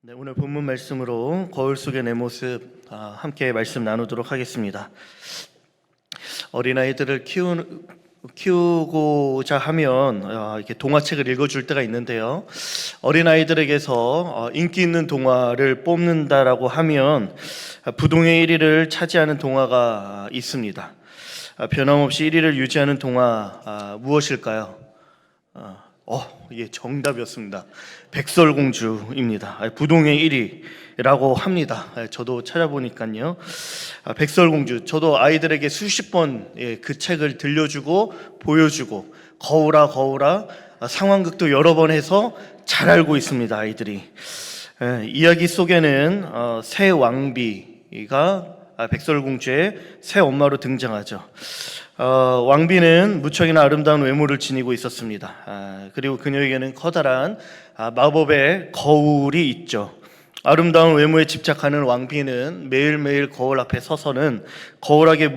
네, 오늘 본문 말씀으로 거울 속의 내 모습 함께 말씀 나누도록 하겠습니다. 어린아이들을 키우고자 하면 이렇게 동화책을 읽어줄 때가 있는데요. 어린아이들에게서 인기 있는 동화를 뽑는다라고 하면 부동의 1위를 차지하는 동화가 있습니다. 변함없이 1위를 유지하는 동화 무엇일까요? 예, 정답이었습니다. 백설공주입니다. 부동의 1위라고 합니다. 저도 찾아보니까요. 백설공주, 저도 아이들에게 수십 번 그 책을 들려주고 보여주고 거울아 거울아 상황극도 여러 번 해서 잘 알고 있습니다. 아이들이. 이야기 속에는 새 왕비가 백설공주의 새 엄마로 등장하죠. 왕비는 무척이나 아름다운 외모를 지니고 있었습니다. 그리고 그녀에게는 커다란 마법의 거울이 있죠. 아름다운 외모에 집착하는 왕비는 매일매일 거울 앞에 서서는 거울에게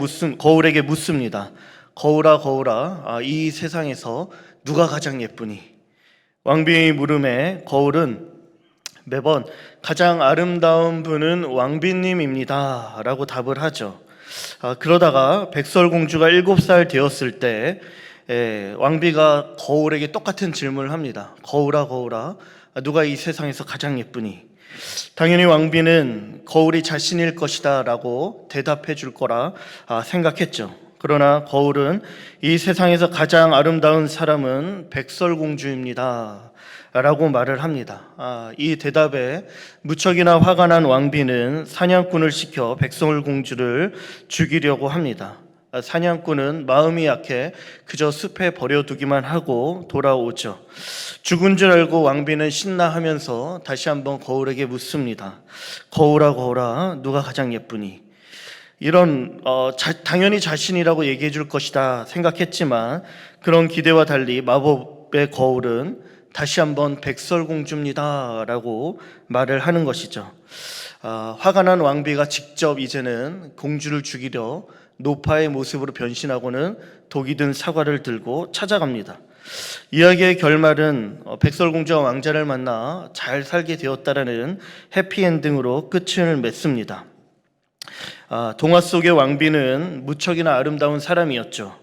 묻습니다. 거울아 거울아, 이 세상에서 누가 가장 예쁘니? 왕비의 물음에 거울은 매번 가장 아름다운 분은 왕비님입니다 라고 답을 하죠. 그러다가 백설공주가 7살 되었을 때 왕비가 거울에게 똑같은 질문을 합니다. 거울아 거울아, 누가 이 세상에서 가장 예쁘니? 당연히 왕비는 거울이 자신일 것이다 라고 대답해 줄 거라 생각했죠. 그러나 거울은 이 세상에서 가장 아름다운 사람은 백설공주입니다 라고 말을 합니다. 이 대답에 무척이나 화가 난 왕비는 사냥꾼을 시켜 백설공주를 죽이려고 합니다. 사냥꾼은 마음이 약해 그저 숲에 버려두기만 하고 돌아오죠. 죽은 줄 알고 왕비는 신나하면서 다시 한번 거울에게 묻습니다. 거울아 거울아, 누가 가장 예쁘니? 이런 당연히 자신이라고 얘기해 줄 것이다 생각했지만 그런 기대와 달리 마법의 거울은 다시 한번 백설공주입니다 라고 말을 하는 것이죠. 화가 난 왕비가 직접 이제는 공주를 죽이려 노파의 모습으로 변신하고는 독이 든 사과를 들고 찾아갑니다. 이야기의 결말은 백설공주와 왕자를 만나 잘 살게 되었다라는 해피엔딩으로 끝을 맺습니다. 동화 속의 왕비는 무척이나 아름다운 사람이었죠.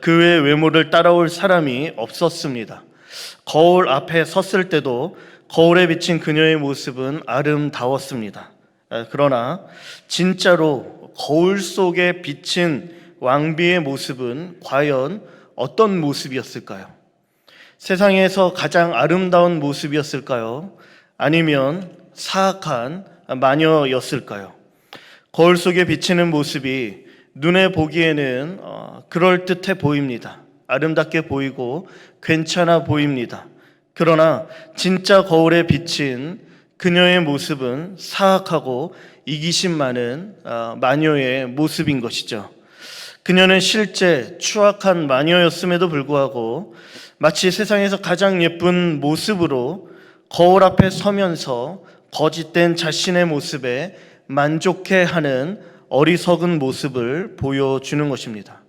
그 외의 외모를 따라올 사람이 없었습니다. 거울 앞에 섰을 때도 거울에 비친 그녀의 모습은 아름다웠습니다. 그러나 진짜로 거울 속에 비친 왕비의 모습은 과연 어떤 모습이었을까요? 세상에서 가장 아름다운 모습이었을까요? 아니면 사악한 마녀였을까요? 거울 속에 비치는 모습이 눈에 보기에는 그럴듯해 보입니다. 아름답게 보이고 괜찮아 보입니다. 그러나 진짜 거울에 비친 그녀의 모습은 사악하고 이기심 많은 마녀의 모습인 것이죠. 그녀는 실제 추악한 마녀였음에도 불구하고 마치 세상에서 가장 예쁜 모습으로 거울 앞에 서면서 거짓된 자신의 모습에 만족해하는 어리석은 모습을 보여주는 것입니다.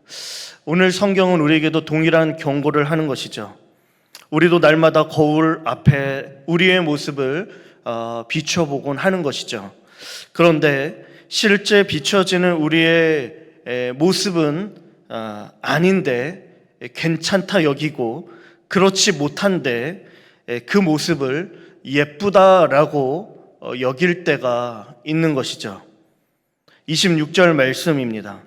오늘 성경은 우리에게도 동일한 경고를 하는 것이죠. 우리도 날마다 거울 앞에 우리의 모습을 비춰보곤 하는 것이죠. 그런데 실제 비춰지는 우리의 모습은 아닌데 괜찮다 여기고 그렇지 못한데 그 모습을 예쁘다라고 여길 때가 있는 것이죠. 26절 말씀입니다.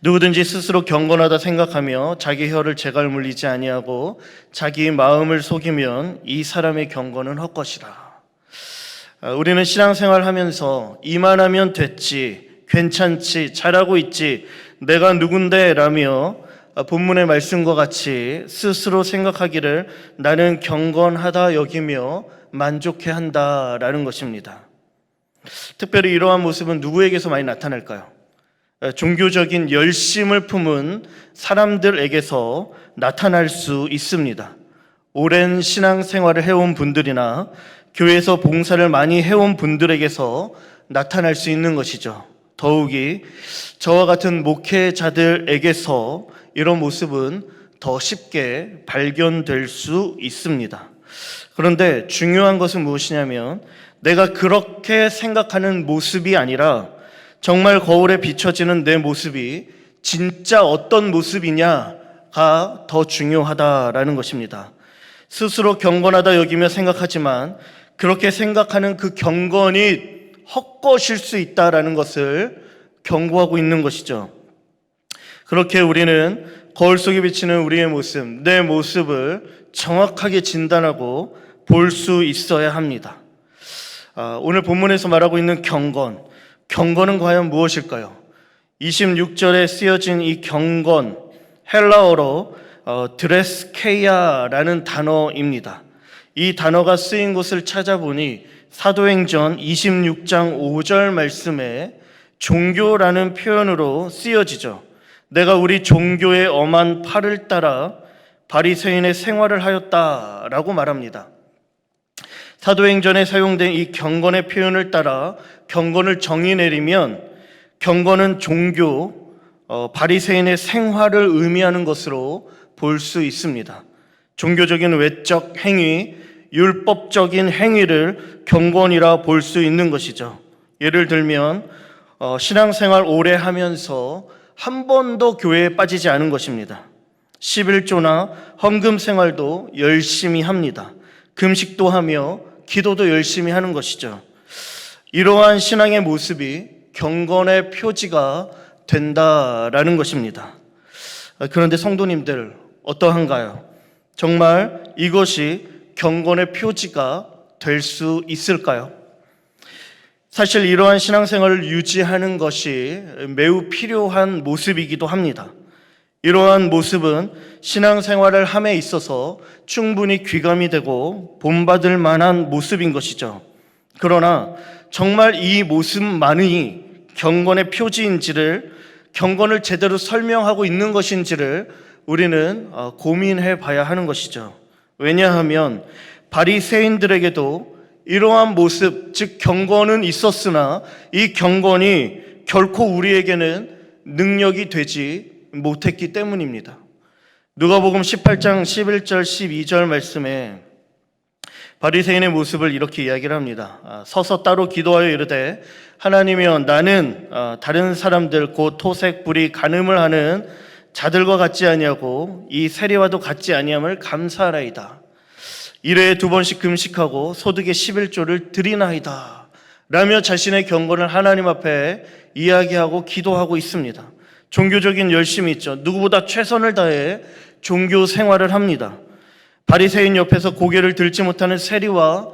누구든지 스스로 경건하다 생각하며 자기 혀를 재갈 물리지 아니하고 자기 마음을 속이면 이 사람의 경건은 헛것이라. 우리는 신앙생활 하면서 이만하면 됐지, 괜찮지, 잘하고 있지, 내가 누군데 라며 본문의 말씀과 같이 스스로 생각하기를 나는 경건하다 여기며 만족해한다 라는 것입니다. 특별히 이러한 모습은 누구에게서 많이 나타날까요? 종교적인 열심을 품은 사람들에게서 나타날 수 있습니다. 오랜 신앙생활을 해온 분들이나 교회에서 봉사를 많이 해온 분들에게서 나타날 수 있는 것이죠. 더욱이 저와 같은 목회자들에게서 이런 모습은 더 쉽게 발견될 수 있습니다. 그런데 중요한 것은 무엇이냐면 내가 그렇게 생각하는 모습이 아니라 정말 거울에 비춰지는 내 모습이 진짜 어떤 모습이냐가 더 중요하다라는 것입니다. 스스로 경건하다 여기며 생각하지만 그렇게 생각하는 그 경건이 헛것일 수 있다라는 것을 경고하고 있는 것이죠. 그렇게 우리는 거울 속에 비치는 우리의 모습, 내 모습을 정확하게 진단하고 볼 수 있어야 합니다. 오늘 본문에서 말하고 있는 경건은 과연 무엇일까요? 26절에 쓰여진 이 경건, 헬라어로 드레스케이아라는 단어입니다. 이 단어가 쓰인 곳을 찾아보니 사도행전 26장 5절 말씀에 종교라는 표현으로 쓰여지죠. 내가 우리 종교의 엄한 팔을 따라 바리새인의 생활을 하였다라고 말합니다. 사도행전에 사용된 이 경건의 표현을 따라 경건을 정의 내리면 경건은 종교, 바리새인의 생활을 의미하는 것으로 볼 수 있습니다. 종교적인 외적 행위, 율법적인 행위를 경건이라 볼 수 있는 것이죠. 예를 들면 신앙생활 오래 하면서 한 번도 교회에 빠지지 않은 것입니다. 11조나 헌금 생활도 열심히 합니다. 금식도 하며 기도도 열심히 하는 것이죠. 이러한 신앙의 모습이 경건의 표지가 된다라는 것입니다. 그런데 성도님들 어떠한가요? 정말 이것이 경건의 표지가 될 수 있을까요? 사실 이러한 신앙생활을 유지하는 것이 매우 필요한 모습이기도 합니다. 이러한 모습은 신앙생활을 함에 있어서 충분히 귀감이 되고 본받을 만한 모습인 것이죠. 그러나 정말 이 모습만이 경건의 표지인지를, 경건을 제대로 설명하고 있는 것인지를 우리는 고민해 봐야 하는 것이죠. 왜냐하면 바리새인들에게도 이러한 모습, 즉 경건은 있었으나 이 경건이 결코 우리에게는 능력이 되지 못했기 때문입니다. 누가복음 18장 11절 12절 말씀에 바리새인의 모습을 이렇게 이야기를 합니다. 서서 따로 기도하여 이르되 하나님이여 나는 다른 사람들 곧 토색, 불의, 간음을 하는 자들과 같지 아니하고 이 세리와도 같지 아니함을 감사하라이다. 일회에 2번씩 금식하고 소득의 11조를 드리나이다 라며 자신의 경건을 하나님 앞에 이야기하고 기도하고 있습니다. 종교적인 열심이 있죠. 누구보다 최선을 다해 종교 생활을 합니다. 바리새인 옆에서 고개를 들지 못하는 세리와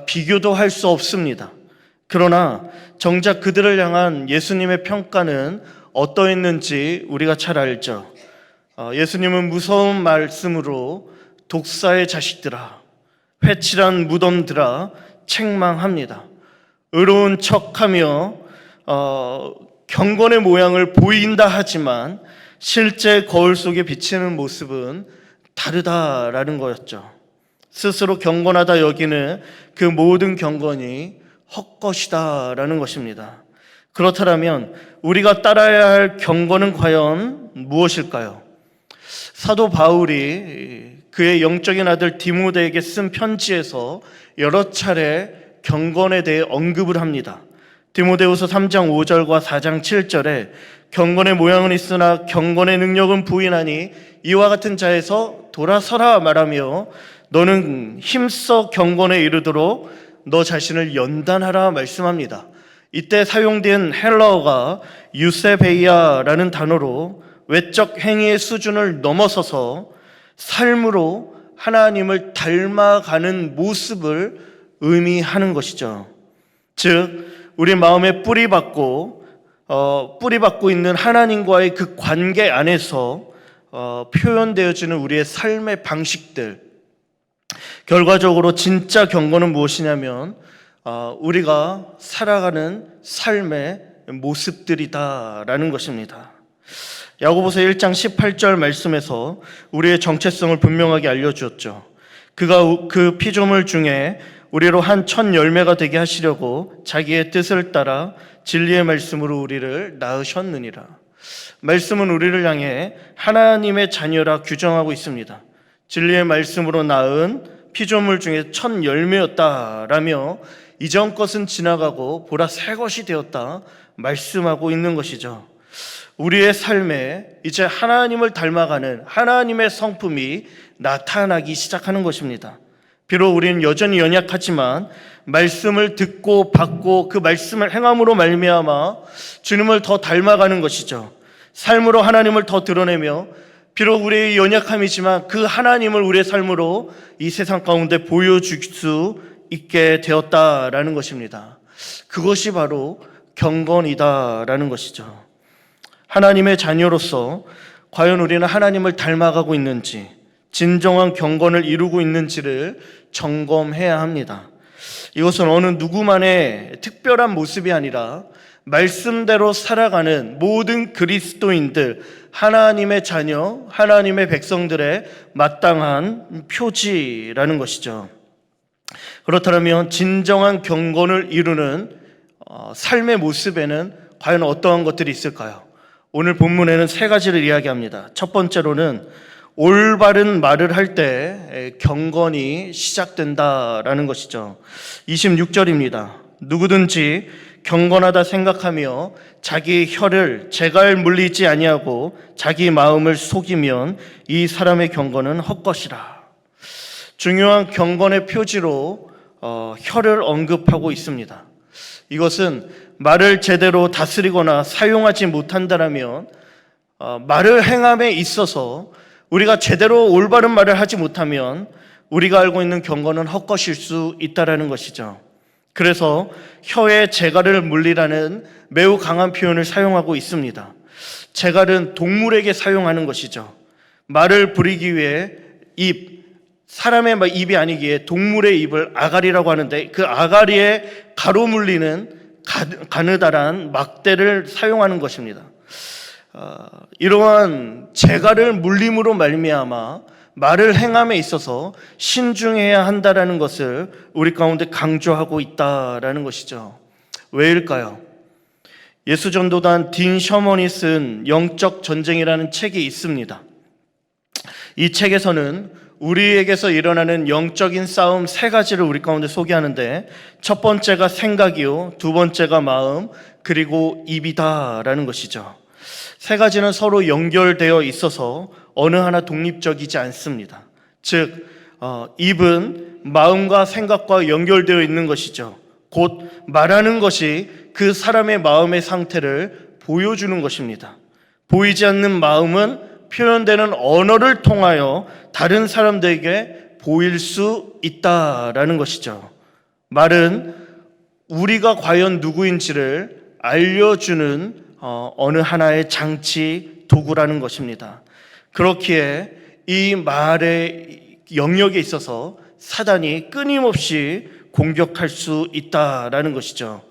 비교도 할 수 없습니다. 그러나 정작 그들을 향한 예수님의 평가는 어떠했는지 우리가 잘 알죠. 예수님은 무서운 말씀으로 독사의 자식들아, 회칠한 무덤들아 책망합니다. 의로운 척하며 경건의 모양을 보인다 하지만 실제 거울 속에 비치는 모습은 다르다라는 거였죠. 스스로 경건하다 여기는 그 모든 경건이 헛것이다라는 것입니다. 그렇다면 우리가 따라야 할 경건은 과연 무엇일까요? 사도 바울이 그의 영적인 아들 디모데에게 쓴 편지에서 여러 차례 경건에 대해 언급을 합니다. 디모데후서 3장 5절과 4장 7절에 경건의 모양은 있으나 경건의 능력은 부인하니 이와 같은 자에서 돌아서라 말하며 너는 힘써 경건에 이르도록 너 자신을 연단하라 말씀합니다. 이때 사용된 헬라어가 유세베이아라는 단어로 외적 행위의 수준을 넘어서서 삶으로 하나님을 닮아가는 모습을 의미하는 것이죠. 즉 우리 마음에 뿌리박고 있는 하나님과의 그 관계 안에서 표현되어지는 우리의 삶의 방식들, 결과적으로 진짜 경건은 무엇이냐면 우리가 살아가는 삶의 모습들이다라는 것입니다. 야고보서 1장 18절 말씀에서 우리의 정체성을 분명하게 알려주었죠. 그가 그 피조물 중에 우리로 한 첫 열매가 되게 하시려고 자기의 뜻을 따라 진리의 말씀으로 우리를 낳으셨느니라. 말씀은 우리를 향해 하나님의 자녀라 규정하고 있습니다. 진리의 말씀으로 낳은 피조물 중에 첫 열매였다라며 이전 것은 지나가고 보라 새 것이 되었다 말씀하고 있는 것이죠. 우리의 삶에 이제 하나님을 닮아가는 하나님의 성품이 나타나기 시작하는 것입니다. 비록 우리는 여전히 연약하지만 말씀을 듣고 받고 그 말씀을 행함으로 말미암아 주님을 더 닮아가는 것이죠. 삶으로 하나님을 더 드러내며 비록 우리의 연약함이지만 그 하나님을 우리의 삶으로 이 세상 가운데 보여줄 수 있게 되었다라는 것입니다. 그것이 바로 경건이다라는 것이죠. 하나님의 자녀로서 과연 우리는 하나님을 닮아가고 있는지, 진정한 경건을 이루고 있는지를 점검해야 합니다. 이것은 어느 누구만의 특별한 모습이 아니라 말씀대로 살아가는 모든 그리스도인들, 하나님의 자녀, 하나님의 백성들의 마땅한 표지라는 것이죠. 그렇다면 진정한 경건을 이루는 삶의 모습에는 과연 어떠한 것들이 있을까요? 오늘 본문에는 세 가지를 이야기합니다. 첫 번째로는 올바른 말을 할 때 경건이 시작된다라는 것이죠. 26절입니다. 누구든지 경건하다 생각하며 자기 혀를 재갈 물리지 아니하고 자기 마음을 속이면 이 사람의 경건은 헛것이라. 중요한 경건의 표지로 혀를 언급하고 있습니다. 이것은 말을 제대로 다스리거나 사용하지 못한다면 말을 행함에 있어서 우리가 제대로 올바른 말을 하지 못하면 우리가 알고 있는 경건은 헛것일 수 있다는 것이죠. 그래서 혀에 재갈을 물리라는 매우 강한 표현을 사용하고 있습니다. 재갈은 동물에게 사용하는 것이죠. 말을 부리기 위해 사람의 입이 아니기에 동물의 입을 아가리라고 하는데 그 아가리에 가로 물리는 가느다란 막대를 사용하는 것입니다. 이러한 재갈을 물림으로 말미암아 말을 행함에 있어서 신중해야 한다라는 것을 우리 가운데 강조하고 있다라는 것이죠. 왜일까요? 예수전도단 딘 셔먼이 쓴 영적 전쟁이라는 책이 있습니다. 이 책에서는 우리에게서 일어나는 영적인 싸움 세 가지를 우리 가운데 소개하는데 첫 번째가 생각이요, 두 번째가 마음, 그리고 입이다라는 것이죠. 세 가지는 서로 연결되어 있어서 어느 하나 독립적이지 않습니다. 즉 입은 마음과 생각과 연결되어 있는 것이죠. 곧 말하는 것이 그 사람의 마음의 상태를 보여주는 것입니다. 보이지 않는 마음은 표현되는 언어를 통하여 다른 사람들에게 보일 수 있다라는 것이죠. 말은 우리가 과연 누구인지를 알려주는 어느 하나의 장치, 도구라는 것입니다. 그렇기에 이 말의 영역에 있어서 사단이 끊임없이 공격할 수 있다라는 것이죠.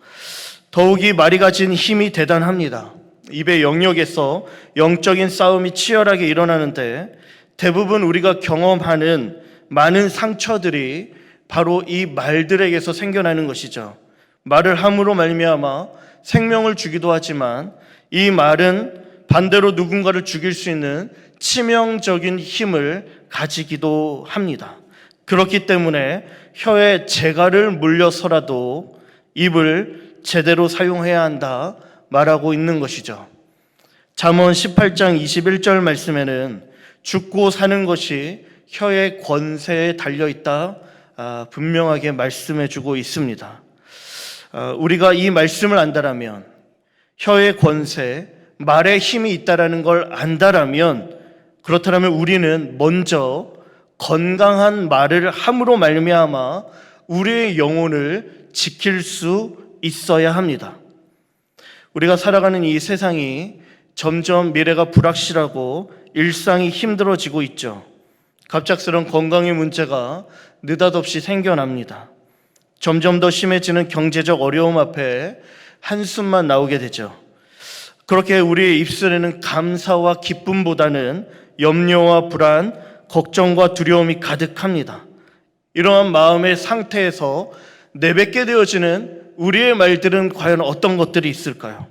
더욱이 말이 가진 힘이 대단합니다. 입의 영역에서 영적인 싸움이 치열하게 일어나는데 대부분 우리가 경험하는 많은 상처들이 바로 이 말들에게서 생겨나는 것이죠. 말을 함으로 말미암아 생명을 주기도 하지만 이 말은 반대로 누군가를 죽일 수 있는 치명적인 힘을 가지기도 합니다. 그렇기 때문에 혀에 재갈을 물려서라도 입을 제대로 사용해야 한다 말하고 있는 것이죠. 잠언 18장 21절 말씀에는 죽고 사는 것이 혀의 권세에 달려있다 분명하게 말씀해주고 있습니다. 우리가 이 말씀을 안다라면 혀의 권세, 말에 힘이 있다라는 걸 안다라면 그렇다면 우리는 먼저 건강한 말을 함으로 말미암아 우리의 영혼을 지킬 수 있어야 합니다. 우리가 살아가는 이 세상이 점점 미래가 불확실하고 일상이 힘들어지고 있죠. 갑작스러운 건강의 문제가 느닷없이 생겨납니다. 점점 더 심해지는 경제적 어려움 앞에 한숨만 나오게 되죠. 그렇게 우리의 입술에는 감사와 기쁨보다는 염려와 불안, 걱정과 두려움이 가득합니다. 이러한 마음의 상태에서 내뱉게 되어지는 우리의 말들은 과연 어떤 것들이 있을까요?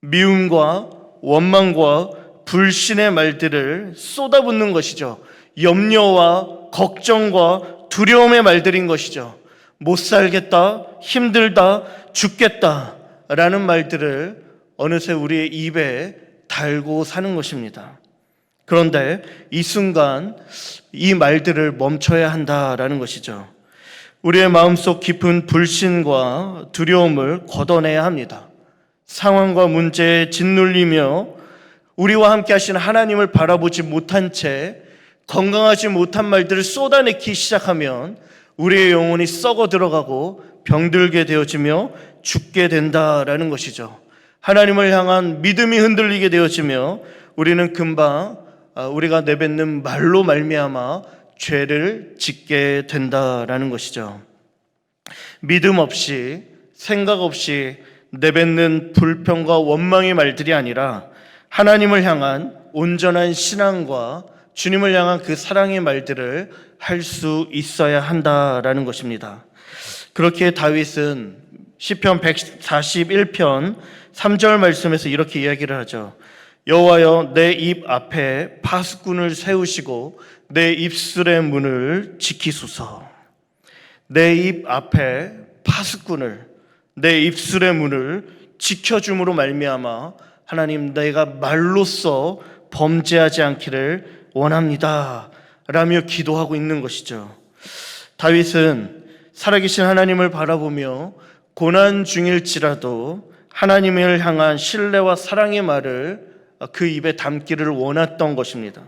미움과 원망과 불신의 말들을 쏟아붓는 것이죠. 염려와 걱정과 두려움의 말들인 것이죠. 못 살겠다, 힘들다, 죽겠다 라는 말들을 어느새 우리의 입에 달고 사는 것입니다. 그런데 이 순간 이 말들을 멈춰야 한다라는 것이죠. 우리의 마음속 깊은 불신과 두려움을 걷어내야 합니다. 상황과 문제에 짓눌리며 우리와 함께 하신 하나님을 바라보지 못한 채 건강하지 못한 말들을 쏟아내기 시작하면 우리의 영혼이 썩어 들어가고 병들게 되어지며 죽게 된다라는 것이죠. 하나님을 향한 믿음이 흔들리게 되어지며 우리는 금방 우리가 내뱉는 말로 말미암아 죄를 짓게 된다라는 것이죠. 믿음 없이 생각 없이 내뱉는 불평과 원망의 말들이 아니라 하나님을 향한 온전한 신앙과 주님을 향한 그 사랑의 말들을 할 수 있어야 한다라는 것입니다. 그렇게 다윗은 시편 141편 3절 말씀에서 이렇게 이야기를 하죠. 여호와여, 내 입 앞에 파수꾼을 세우시고 내 입술의 문을 지키소서. 내 입 앞에 파수꾼을, 내 입술의 문을 지켜줌으로 말미암아 하나님, 내가 말로써 범죄하지 않기를 원합니다 라며 기도하고 있는 것이죠. 다윗은 살아계신 하나님을 바라보며 고난 중일지라도 하나님을 향한 신뢰와 사랑의 말을 그 입에 담기를 원했던 것입니다.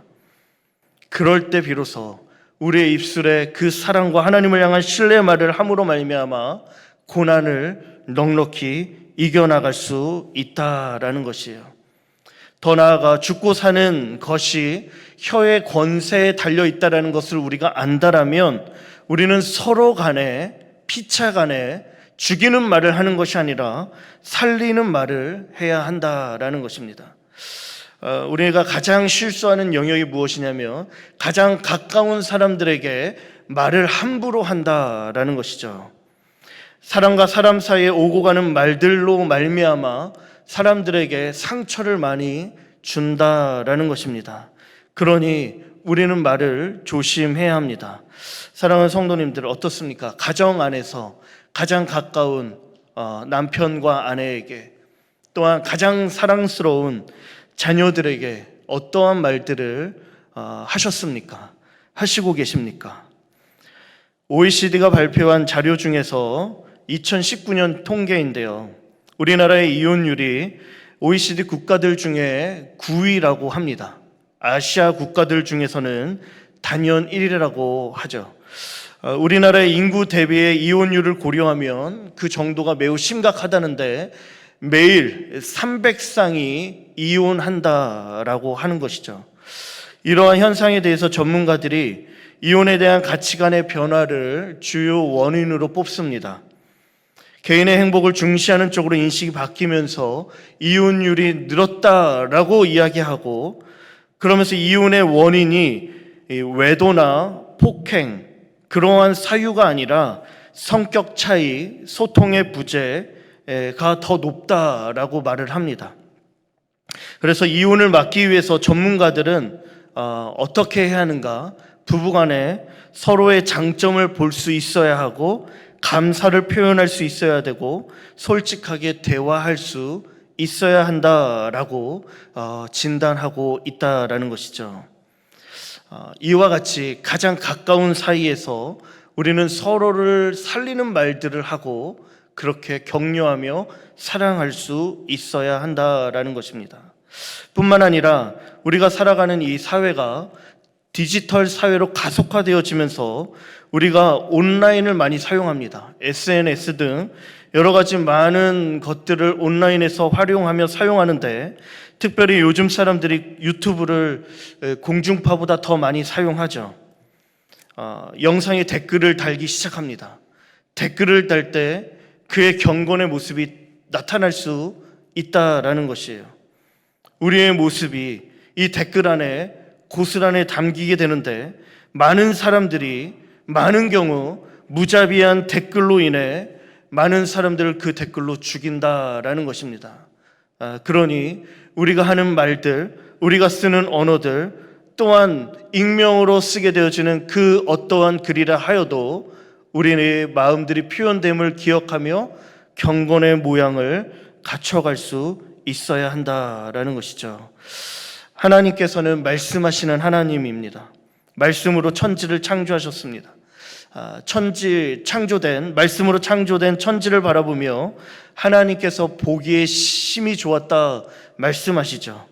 그럴 때 비로소 우리의 입술에 그 사랑과 하나님을 향한 신뢰의 말을 함으로 말미암아 고난을 넉넉히 이겨나갈 수 있다라는 것이에요. 더 나아가 죽고 사는 것이 혀의 권세에 달려있다는 것을 우리가 안다라면 우리는 서로 간에 피차 간에 죽이는 말을 하는 것이 아니라 살리는 말을 해야 한다라는 것입니다. 우리가 가장 실수하는 영역이 무엇이냐면 가장 가까운 사람들에게 말을 함부로 한다라는 것이죠. 사람과 사람 사이에 오고 가는 말들로 말미암아 사람들에게 상처를 많이 준다라는 것입니다. 그러니 우리는 말을 조심해야 합니다. 사랑하는 성도님들, 어떻습니까? 가정 안에서 가장 가까운 남편과 아내에게, 또한 가장 사랑스러운 자녀들에게 어떠한 말들을 하셨습니까? 하시고 계십니까? OECD가 발표한 자료 중에서 2019년 통계인데요, 우리나라의 이혼율이 OECD 국가들 중에 9위라고 합니다. 아시아 국가들 중에서는 단연 1위라고 하죠. 우리나라의 인구 대비의 이혼율을 고려하면 그 정도가 매우 심각하다는데 매일 300쌍이 이혼한다라고 하는 것이죠. 이러한 현상에 대해서 전문가들이 이혼에 대한 가치관의 변화를 주요 원인으로 뽑습니다. 개인의 행복을 중시하는 쪽으로 인식이 바뀌면서 이혼율이 늘었다라고 이야기하고, 그러면서 이혼의 원인이 외도나 폭행, 그러한 사유가 아니라 성격 차이, 소통의 부재가 더 높다라고 말을 합니다. 그래서 이혼을 막기 위해서 전문가들은 어떻게 해야 하는가? 부부간에 서로의 장점을 볼 수 있어야 하고 감사를 표현할 수 있어야 되고 솔직하게 대화할 수 있어야 한다라고 진단하고 있다라는 것이죠. 이와 같이 가장 가까운 사이에서 우리는 서로를 살리는 말들을 하고 그렇게 격려하며 사랑할 수 있어야 한다라는 것입니다. 뿐만 아니라 우리가 살아가는 이 사회가 디지털 사회로 가속화되어지면서 우리가 온라인을 많이 사용합니다. SNS 등 여러 가지 많은 것들을 온라인에서 활용하며 사용하는데, 특별히 요즘 사람들이 유튜브를 공중파보다 더 많이 사용하죠. 영상에 댓글을 달기 시작합니다. 댓글을 달 때 그의 경건의 모습이 나타날 수 있다라는 것이에요. 우리의 모습이 이 댓글 안에 고스란히 담기게 되는데, 많은 사람들이 많은 경우 무자비한 댓글로 인해 많은 사람들을 그 댓글로 죽인다라는 것입니다. 그러니 우리가 하는 말들, 우리가 쓰는 언어들, 또한 익명으로 쓰게 되어지는 그 어떠한 글이라 하여도 우리의 마음들이 표현됨을 기억하며 경건의 모양을 갖춰갈 수 있어야 한다라는 것이죠. 하나님께서는 말씀하시는 하나님입니다. 말씀으로 천지를 창조하셨습니다. 말씀으로 창조된 천지를 바라보며 하나님께서 보기에 심히 좋았다 말씀하시죠.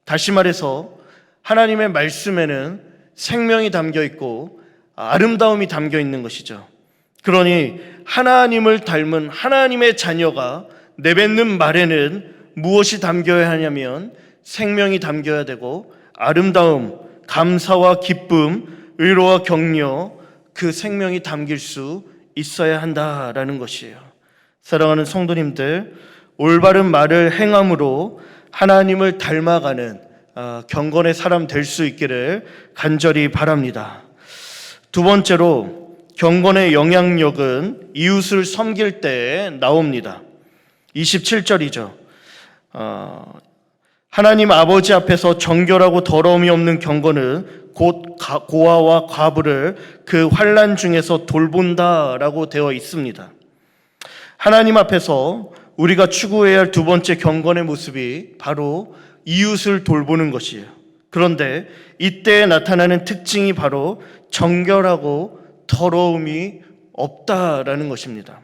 다시 말해서 하나님의 말씀에는 생명이 담겨 있고 아름다움이 담겨 있는 것이죠. 그러니 하나님을 닮은 하나님의 자녀가 내뱉는 말에는 무엇이 담겨야 하냐면 생명이 담겨야 되고 아름다움, 감사와 기쁨, 의로와 격려, 그 생명이 담길 수 있어야 한다라는 것이에요. 사랑하는 성도님들, 올바른 말을 행함으로 하나님을 닮아가는 경건의 사람 될 수 있기를 간절히 바랍니다. 두 번째로 경건의 영향력은 이웃을 섬길 때 나옵니다. 27절이죠. 하나님 아버지 앞에서 정결하고 더러움이 없는 경건은 곧 고아와 과부를 그 환난 중에서 돌본다라고 되어 있습니다. 하나님 앞에서 우리가 추구해야 할 두 번째 경건의 모습이 바로 이웃을 돌보는 것이에요. 그런데 이때 나타나는 특징이 바로 정결하고 더러움이 없다라는 것입니다.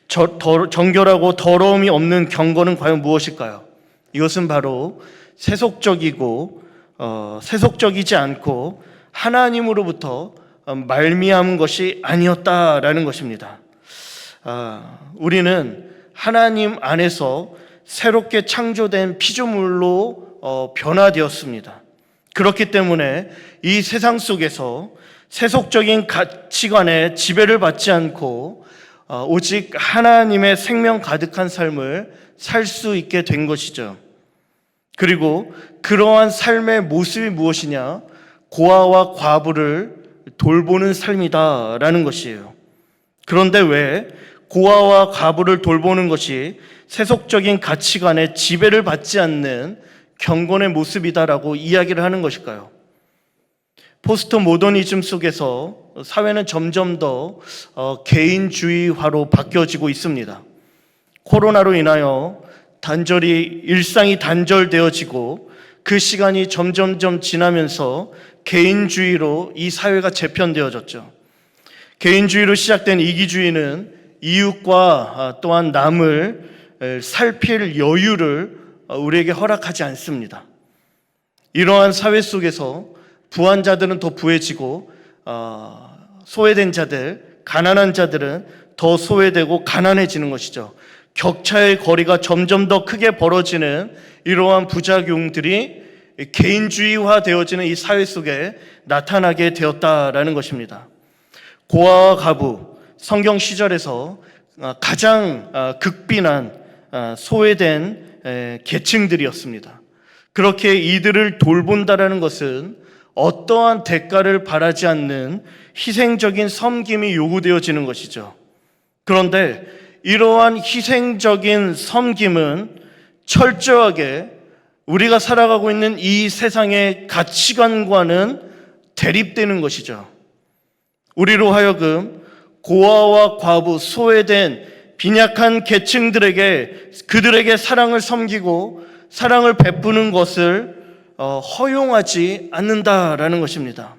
정결하고 더러움이 없는 경건은 과연 무엇일까요? 이것은 바로 세속적이지 않고 하나님으로부터 말미암은 것이 아니었다라는 것입니다. 우리는 하나님 안에서 새롭게 창조된 피조물로 변화되었습니다. 그렇기 때문에 이 세상 속에서 세속적인 가치관에 지배를 받지 않고 오직 하나님의 생명 가득한 삶을 살 수 있게 된 것이죠. 그리고 그러한 삶의 모습이 무엇이냐? 고아와 과부를 돌보는 삶이다라는 것이에요. 그런데 왜 고아와 과부를 돌보는 것이 세속적인 가치관에 지배를 받지 않는 경건의 모습이다라고 이야기를 하는 것일까요? 포스트 모더니즘 속에서 사회는 점점 더 개인주의화로 바뀌어지고 있습니다. 코로나로 인하여 일상이 단절되어지고 그 시간이 점점점 지나면서 개인주의로 이 사회가 재편되어졌죠. 개인주의로 시작된 이기주의는 이웃과 또한 남을 살필 여유를 우리에게 허락하지 않습니다. 이러한 사회 속에서 부한 자들은 더 부해지고 소외된 자들, 가난한 자들은 더 소외되고 가난해지는 것이죠. 격차의 거리가 점점 더 크게 벌어지는 이러한 부작용들이 개인주의화 되어지는 이 사회 속에 나타나게 되었다라는 것입니다. 고아와 과부, 성경 시절에서 가장 극빈한 소외된 계층들이었습니다. 그렇게 이들을 돌본다라는 것은 어떠한 대가를 바라지 않는 희생적인 섬김이 요구되어지는 것이죠. 그런데 이러한 희생적인 섬김은 철저하게 우리가 살아가고 있는 이 세상의 가치관과는 대립되는 것이죠. 우리로 하여금 고아와 과부, 소외된 빈약한 계층들에게 그들에게 사랑을 섬기고 사랑을 베푸는 것을 허용하지 않는다라는 것입니다.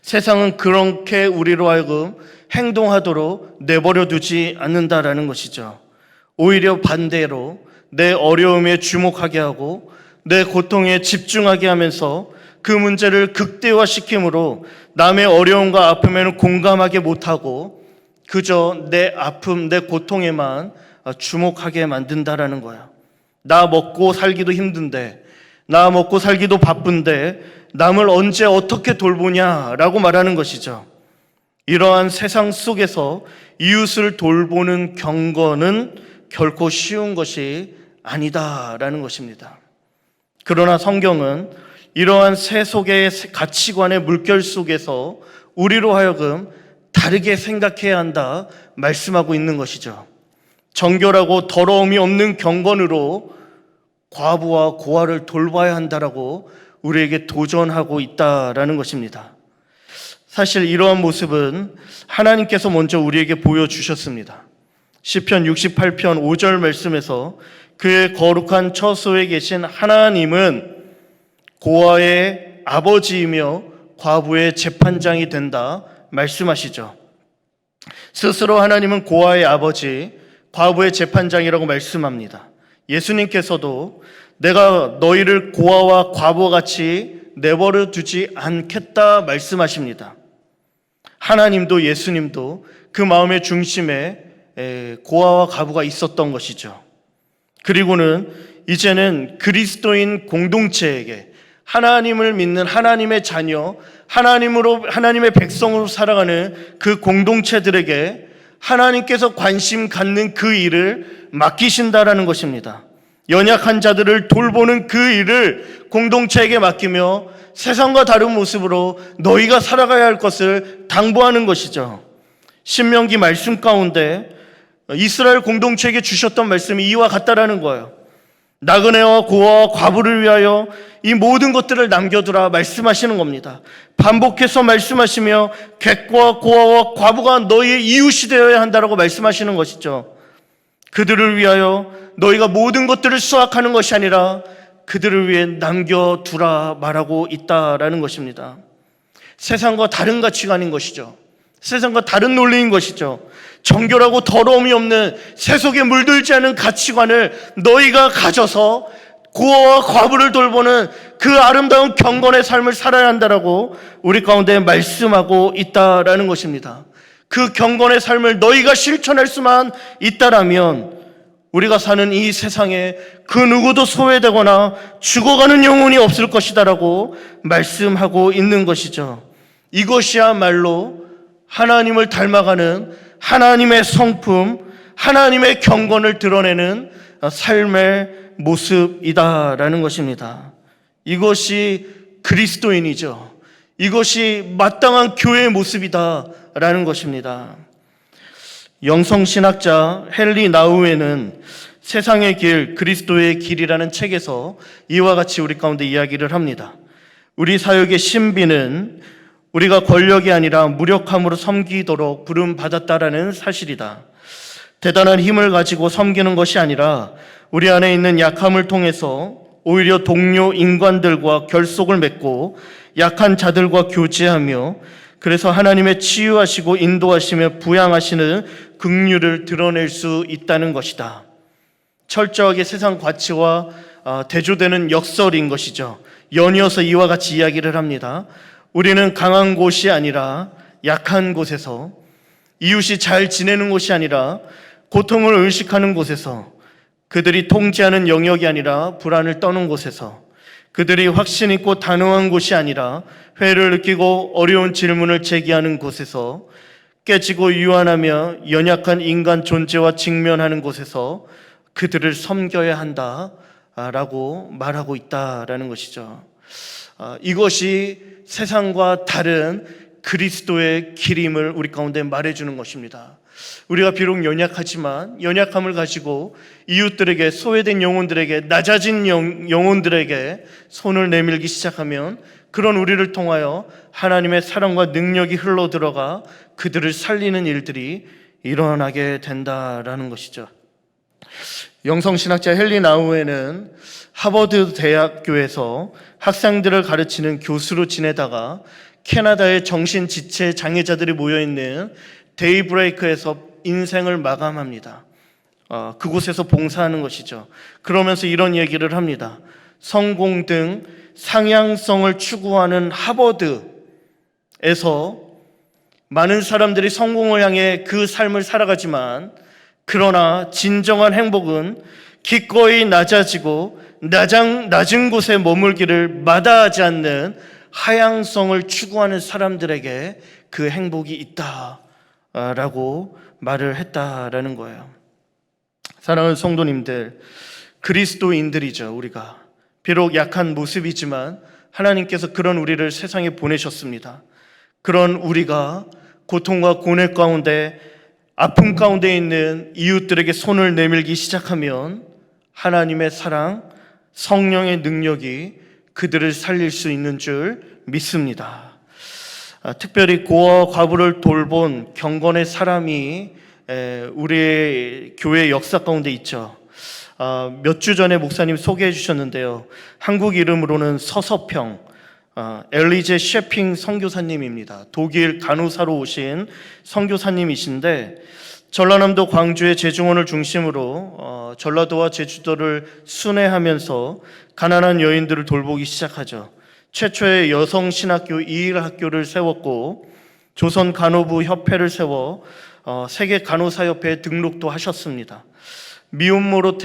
세상은 그렇게 우리로 하여금 행동하도록 내버려 두지 않는다라는 것이죠. 오히려 반대로 내 어려움에 주목하게 하고 내 고통에 집중하게 하면서 그 문제를 극대화시킴으로 남의 어려움과 아픔에는 공감하게 못하고 그저 내 아픔, 내 고통에만 주목하게 만든다라는 거야. 나 먹고 살기도 힘든데, 나 먹고 살기도 바쁜데 남을 언제 어떻게 돌보냐라고 말하는 것이죠. 이러한 세상 속에서 이웃을 돌보는 경건은 결코 쉬운 것이 아니다라는 것입니다. 그러나 성경은 이러한 세속의 가치관의 물결 속에서 우리로 하여금 다르게 생각해야 한다 말씀하고 있는 것이죠. 정결하고 더러움이 없는 경건으로 과부와 고아를 돌봐야 한다라고 우리에게 도전하고 있다라는 것입니다. 사실 이러한 모습은 하나님께서 먼저 우리에게 보여주셨습니다. 시편 68편 5절 말씀에서 그의 거룩한 처소에 계신 하나님은 고아의 아버지이며 과부의 재판장이 된다 말씀하시죠. 스스로 하나님은 고아의 아버지, 과부의 재판장이라고 말씀합니다. 예수님께서도 내가 너희를 고아와 과부와 같이 내버려 두지 않겠다 말씀하십니다. 하나님도 예수님도 그 마음의 중심에 고아와 과부가 있었던 것이죠. 그리고는 이제는 그리스도인 공동체에게 하나님을 믿는 하나님의 자녀, 하나님의 백성으로 살아가는 그 공동체들에게 하나님께서 관심 갖는 그 일을 맡기신다라는 것입니다. 연약한 자들을 돌보는 그 일을 공동체에게 맡기며 세상과 다른 모습으로 너희가 살아가야 할 것을 당부하는 것이죠. 신명기 말씀 가운데 이스라엘 공동체에게 주셨던 말씀이 이와 같다라는 거예요. 나그네와 고아와 과부를 위하여 이 모든 것들을 남겨두라 말씀하시는 겁니다. 반복해서 말씀하시며 객과 고아와 과부가 너희의 이웃이 되어야 한다라고 말씀하시는 것이죠. 그들을 위하여 너희가 모든 것들을 수확하는 것이 아니라 그들을 위해 남겨두라 말하고 있다라는 것입니다. 세상과 다른 가치관인 것이죠. 세상과 다른 논리인 것이죠. 정결하고 더러움이 없는 세속에 물들지 않은 가치관을 너희가 가져서 고아와 과부를 돌보는 그 아름다운 경건의 삶을 살아야 한다라고 우리 가운데 말씀하고 있다라는 것입니다. 그 경건의 삶을 너희가 실천할 수만 있다라면 우리가 사는 이 세상에 그 누구도 소외되거나 죽어가는 영혼이 없을 것이다라고 말씀하고 있는 것이죠. 이것이야말로 하나님을 닮아가는 하나님의 성품, 하나님의 경건을 드러내는 삶의 모습이다라는 것입니다. 이것이 그리스도인이죠. 이것이 마땅한 교회의 모습이다라는 것입니다. 영성신학자 헨리 나우에는 세상의 길, 그리스도의 길이라는 책에서 이와 같이 우리 가운데 이야기를 합니다. 우리 사역의 신비는 우리가 권력이 아니라 무력함으로 섬기도록 부름받았다라는 사실이다. 대단한 힘을 가지고 섬기는 것이 아니라 우리 안에 있는 약함을 통해서 오히려 동료 인간들과 결속을 맺고 약한 자들과 교제하며 그래서 하나님의 치유하시고 인도하시며 부양하시는 긍휼을 드러낼 수 있다는 것이다. 철저하게 세상 가치와 대조되는 역설인 것이죠. 연이어서 이와 같이 이야기를 합니다. 우리는 강한 곳이 아니라 약한 곳에서, 이웃이 잘 지내는 곳이 아니라 고통을 의식하는 곳에서, 그들이 통제하는 영역이 아니라 불안을 떠는 곳에서, 그들이 확신 있고 단호한 곳이 아니라 회의를 느끼고 어려운 질문을 제기하는 곳에서, 깨지고 유한하며 연약한 인간 존재와 직면하는 곳에서 그들을 섬겨야 한다라고 말하고 있다라는 것이죠. 이것이 세상과 다른 그리스도의 길임을 우리 가운데 말해주는 것입니다. 우리가 비록 연약하지만 연약함을 가지고 이웃들에게, 소외된 영혼들에게, 낮아진 영혼들에게 손을 내밀기 시작하면 그런 우리를 통하여 하나님의 사랑과 능력이 흘러들어가 그들을 살리는 일들이 일어나게 된다라는 것이죠. 영성신학자 헨리 나우에는 하버드 대학교에서 학생들을 가르치는 교수로 지내다가 캐나다의 정신지체 장애자들이 모여있는 데이브레이크에서 인생을 마감합니다. 그곳에서 봉사하는 것이죠. 그러면서 이런 얘기를 합니다. 성공 등 상향성을 추구하는 하버드에서 많은 사람들이 성공을 향해 그 삶을 살아가지만, 그러나 진정한 행복은 기꺼이 낮아지고 낮은 곳에 머물기를 마다하지 않는 하향성을 추구하는 사람들에게 그 행복이 있다라고 말을 했다라는 거예요. 사랑하는 성도님들, 그리스도인들이죠. 우리가 비록 약한 모습이지만 하나님께서 그런 우리를 세상에 보내셨습니다. 그런 우리가 고통과 고뇌 가운데, 아픔 가운데 있는 이웃들에게 손을 내밀기 시작하면 하나님의 사랑, 성령의 능력이 그들을 살릴 수 있는 줄 믿습니다. 특별히 고아와 과부를 돌본 경건의 사람이 우리의 교회 역사 가운데 있죠. 몇 주 전에 목사님 소개해 주셨는데요. 한국 이름으로는 서서평 엘리제 셰핑 선교사님입니다. 독일 간호사로 오신 선교사님이신데 전라남도 광주의 제중원을 중심으로 전라도와 제주도를 순회하면서 가난한 여인들을 돌보기 시작하죠. 최초의 여성 신학교 이일학교를 세웠고 조선 간호부 협회를 세워 세계 간호사협회에 등록도 하셨습니다. 미혼모에게서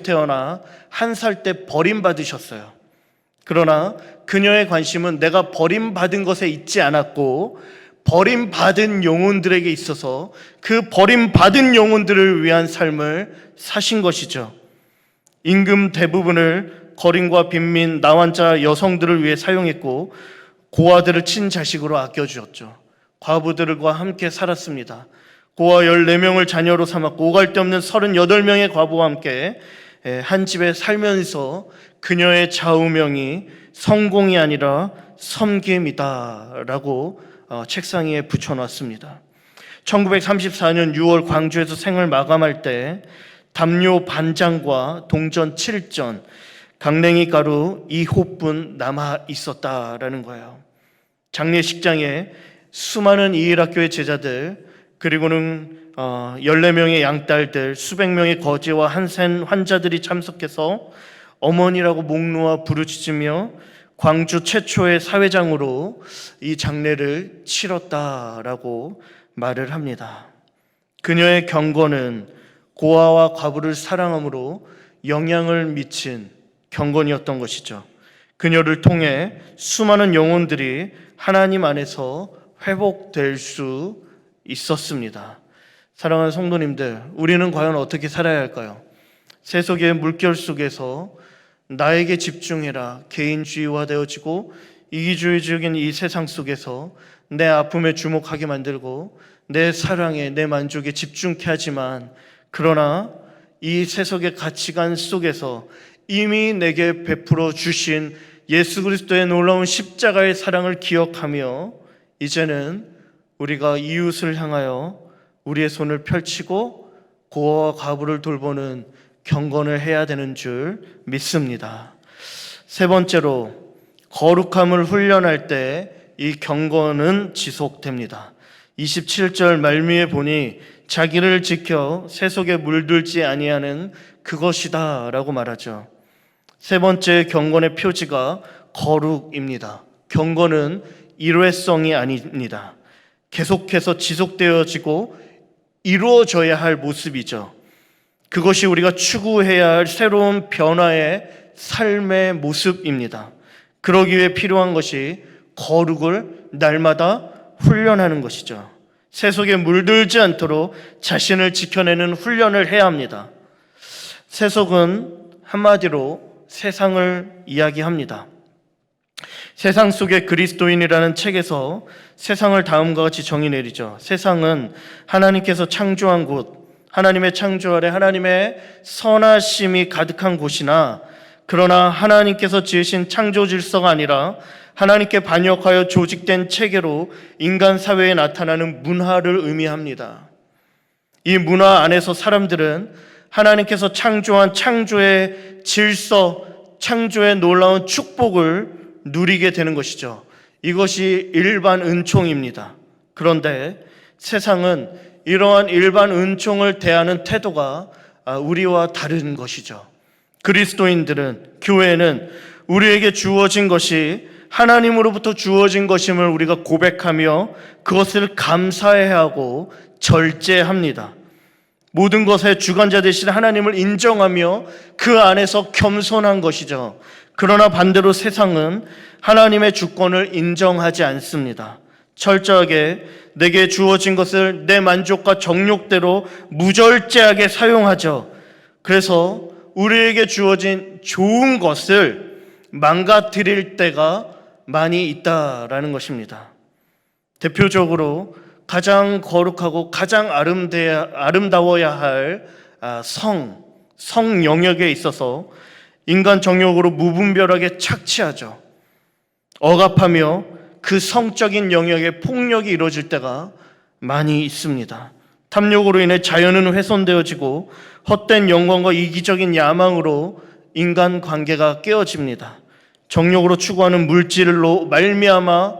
태어나 한 살 때 버림받으셨어요. 그러나 그녀의 관심은 내가 버림받은 것에 있지 않았고 버림받은 영혼들에게 있어서 그 버림받은 영혼들을 위한 삶을 사신 것이죠. 임금 대부분을 거린과 빈민, 나환자 여성들을 위해 사용했고 고아들을 친자식으로 아껴주었죠. 과부들과 함께 살았습니다. 고아 14명을 자녀로 삼았고 오갈 데 없는 38명의 과부와 함께 한 집에 살면서 그녀의 좌우명이 성공이 아니라 섬김이다 라고 책상 위에 붙여놨습니다. 1934년 6월 광주에서 생을 마감할 때 담요 반장과 동전 7전, 강냉이 가루 2호분 남아 있었다라는 거예요. 장례식장에 수많은 이일학교의 제자들 그리고는 14명의 양딸들, 수백 명의 거지와 한센 환자들이 참석해서 어머니라고 목 놓아 부르짖으며 광주 최초의 사회장으로 이 장례를 치렀다라고 말을 합니다. 그녀의 경건은 고아와 과부를 사랑함으로 영향을 미친 경건이었던 것이죠. 그녀를 통해 수많은 영혼들이 하나님 안에서 회복될 수 있었습니다. 사랑하는 성도님들, 우리는 과연 어떻게 살아야 할까요? 세속의 물결 속에서 나에게 집중해라 개인주의화되어지고 이기주의적인 이 세상 속에서 내 아픔에 주목하게 만들고 내 사랑에 내 만족에 집중케 하지만 그러나 이 세속의 가치관 속에서 이미 내게 베풀어 주신 예수 그리스도의 놀라운 십자가의 사랑을 기억하며 이제는 우리가 이웃을 향하여 우리의 손을 펼치고 고아와 과부를 돌보는 경건을 해야 되는 줄 믿습니다. 세 번째로 거룩함을 훈련할 때 이 경건은 지속됩니다. 27절 말미에 보니 자기를 지켜 세속에 물들지 아니하는 그것이다 라고 말하죠. 세 번째 경건의 표지가 거룩입니다. 경건은 일회성이 아닙니다. 계속해서 지속되어지고 이루어져야 할 모습이죠. 그것이 우리가 추구해야 할 새로운 변화의 삶의 모습입니다. 그러기 위해 필요한 것이 거룩을 날마다 훈련하는 것이죠. 세속에 물들지 않도록 자신을 지켜내는 훈련을 해야 합니다. 세속은 한마디로 세상을 이야기합니다. 세상 속의 그리스도인이라는 책에서 세상을 다음과 같이 정의 내리죠. 세상은 하나님께서 창조한 곳, 하나님의 창조 아래 하나님의 선하심이 가득한 곳이나 그러나 하나님께서 지으신 창조 질서가 아니라 하나님께 반역하여 조직된 체계로 인간 사회에 나타나는 문화를 의미합니다. 이 문화 안에서 사람들은 하나님께서 창조한 창조의 질서, 창조의 놀라운 축복을 누리게 되는 것이죠. 이것이 일반 은총입니다. 그런데 세상은 이러한 일반 은총을 대하는 태도가 우리와 다른 것이죠. 그리스도인들은, 교회는 우리에게 주어진 것이 하나님으로부터 주어진 것임을 우리가 고백하며 그것을 감사해야 하고 절제합니다. 모든 것의 주관자 되신 하나님을 인정하며 그 안에서 겸손한 것이죠. 그러나 반대로 세상은 하나님의 주권을 인정하지 않습니다. 철저하게 내게 주어진 것을 내 만족과 정욕대로 무절제하게 사용하죠. 그래서 우리에게 주어진 좋은 것을 망가뜨릴 때가 많이 있다라는 것입니다. 대표적으로 가장 거룩하고 가장 아름다워야 할 성 영역에 있어서 인간 정욕으로 무분별하게 착취하죠. 억압하며 그 성적인 영역의 폭력이 이루어질 때가 많이 있습니다. 탐욕으로 인해 자연은 훼손되어지고 헛된 영광과 이기적인 야망으로 인간 관계가 깨어집니다. 정욕으로 추구하는 물질로 말미암아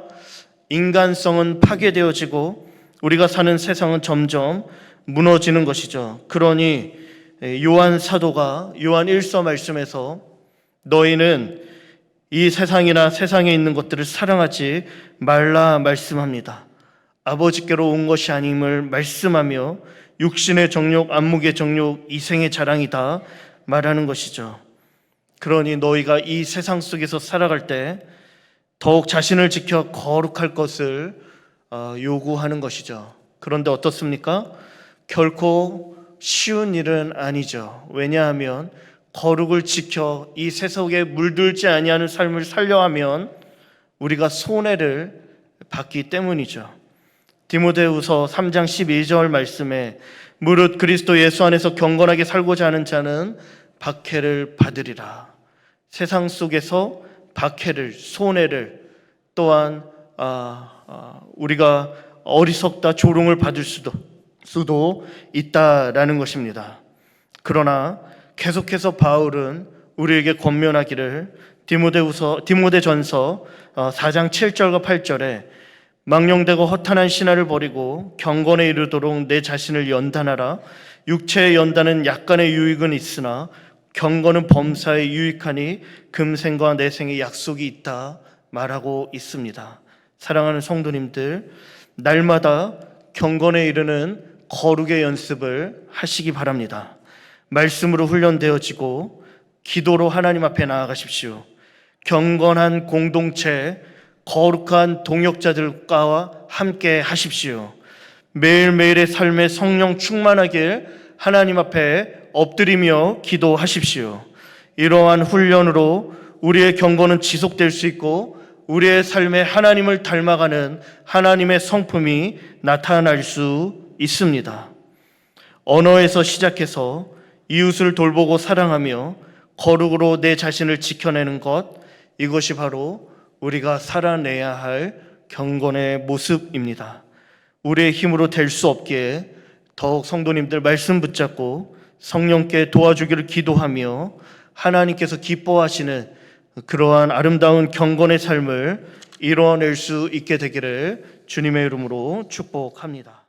인간성은 파괴되어지고 우리가 사는 세상은 점점 무너지는 것이죠. 그러니 요한 사도가 요한 1서 말씀에서 너희는 이 세상이나 세상에 있는 것들을 사랑하지 말라 말씀합니다. 아버지께로 온 것이 아님을 말씀하며 육신의 정욕, 안목의 정욕, 이생의 자랑이다 말하는 것이죠. 그러니 너희가 이 세상 속에서 살아갈 때 더욱 자신을 지켜 거룩할 것을 요구하는 것이죠. 그런데 어떻습니까? 결코 쉬운 일은 아니죠. 왜냐하면 거룩을 지켜 이 세속에 물들지 아니하는 삶을 살려 하면 우리가 손해를 받기 때문이죠. 디모데후서 3장 12절 말씀에 무릇 그리스도 예수 안에서 경건하게 살고자 하는 자는 박해를 받으리라. 세상 속에서 박해를, 손해를, 또한 우리가 어리석다 조롱을 받을 수도 있다라는 것입니다. 그러나 계속해서 바울은 우리에게 권면하기를 디모데전서 4장 7절과 8절에 망령되고 허탄한 신화를 버리고 경건에 이르도록 내 자신을 연단하라. 육체의 연단은 약간의 유익은 있으나 경건은 범사에 유익하니 금생과 내생의 약속이 있다 말하고 있습니다. 사랑하는 성도님들, 날마다 경건에 이르는 거룩의 연습을 하시기 바랍니다. 말씀으로 훈련되어지고 기도로 하나님 앞에 나아가십시오. 경건한 공동체, 거룩한 동역자들과 함께 하십시오. 매일매일의 삶에 성령 충만하길 하나님 앞에 엎드리며 기도하십시오. 이러한 훈련으로 우리의 경건은 지속될 수 있고 우리의 삶에 하나님을 닮아가는 하나님의 성품이 나타날 수 있습니다. 언어에서 시작해서 이웃을 돌보고 사랑하며 거룩으로 내 자신을 지켜내는 것, 이것이 바로 우리가 살아내야 할 경건의 모습입니다. 우리의 힘으로 될 수 없기에 더욱 성도님들 말씀 붙잡고 성령께 도와주기를 기도하며 하나님께서 기뻐하시는 그러한 아름다운 경건의 삶을 이뤄낼 수 있게 되기를 주님의 이름으로 축복합니다.